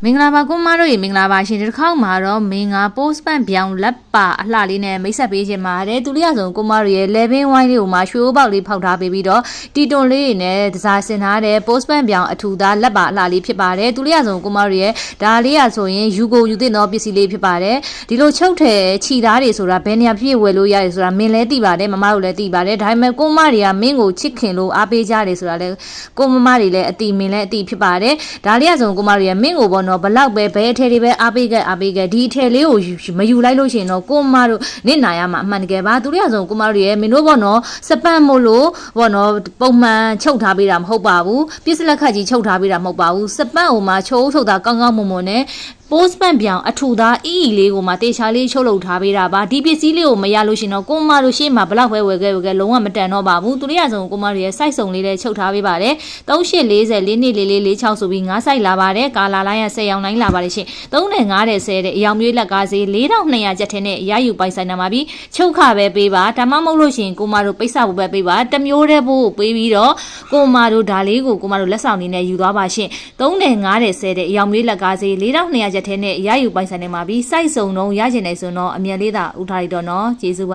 မင်္ဂလာပါကိုမတို့ရေမင်္ဂလာပါရှင်ဒီတစ်ခေါက်မှာတော့မင်္ဂလာ post ban ပြောင်းလက်ပါအလှလေးနဲ့မိတ်ဆက်ပေးခြင်းပါတယ်သူလေးရဆုံးကိုမတို့ရဲ့ 11 wine လေးကိုမှရွှေအိုးပေါက်လေးဖောက်ထားပေးပြီးတော့တီတွန်လေးနဲ့ဒဇာဆင်ထားတဲ့ post ban ပြောင်းအထူသားလက်ပါအလှလေးဖြစ်ပါတယ်သူလေးရဆုံးကိုမတို့ရဲ့ဒါလေးရဆိုရင်ယူကိုယူတဲ့တော့ပစ္စည်းလေးဖြစ်ပါတယ်ဒီလိုချုပ်ထည်ခြီသားတွေဆိုတာဘယ်နေရာဖြစ်ဝယ်လို့ရတယ်ဆိုတာမင်းလည်းသိပါတယ်မမတို့လည်းသိပါတယ်ဒါပေမဲ့ကိုမတွေကမင်းကိုချစ်ခင်လို့အားပေးကြတယ်ဆိုတာလည်းကိုမမတွေလည်းအတိမင်းလည်းအတိဖြစ်ပါတယ်ဒါလေးရဆုံးကိုမတို့ရဲ့မင်းကိုဘောနော်ဘလောက်ပဲဘယ်အထည်တွေပဲအားပေးခဲ့ဒီအထည်လေးကိုမယူလိုက်လို့ရှိရင်တော့ကိုမတို့နင့်နာရမှာအမှန်တကယ်ပါသူတို့ရဆုံးကိုမတို့ရဲ့မင်းတို့ဘောနော်စပန့်မို့လို့ဘောနော်ပုံမှန်ချုပ်ထားပေးတာမဟုတ်ပါဘူးပြစ်စလက်ခတ်ကြီးချုပ်ထားပေးတာမဟုတ်ပါဘူးစပန့်ဟိုမှာချိုးထုတ်တာကောင်းကောင်းမွန်မွန်နဲ့post ban ပြောင်းအထူသားအီလေးကိုမှတေချာလေးချုပ်လုပ်ထားပေးတာပါဒီပစ္စည်းလေးကိုမရလို့ရှင်တော့ကိုမတို့ရှေ့မှာဘလောက်ပဲဝယ်ခဲ့လုံးဝမတန်တော့ပါဘူးသူတို့ရဆုံးကိုမတို့ရဲ့ site စုံလေးလည်းချုပ်ထားပေးပါတယ်3840 424446ဆိုပြီး9 site လာပါတယ်ကာလာလိုင်းရ10ရောင်လိုင်းလာပါတယ်ရှင်3နဲ့9တဲ့10တဲ့အယောင်မျိုးလက်ကားစေး4200ကျပ်ထင်းနဲ့ရယူပိုင်ဆိုင်နာမှာပြီးချုပ်ခပဲပေးပါဒါမှမဟုတ်လို့ရှင်ကိုမတို့ပိတ်စဖို့ပဲပေးပါတမျိုးတဲ့ဖို့ပေးပြီးတော့ကိုမတို့ဒါလေးကိုကိုမတို့လက်ဆောင်နေနဲ့ယူသွားပါရှင်3နဲ့9တဲ့10တဲ့အယောင်မျိုးလက်ကားစေး4200ကျပ်ထင်းနဲ့ရယူပိုင်ဆိုင်နေမှာပြီး site စုံတော့ရကျင်နေဆိုတော့အမြတ်လေးသာဥထားလိုက်တော့နော်ကျေးဇူး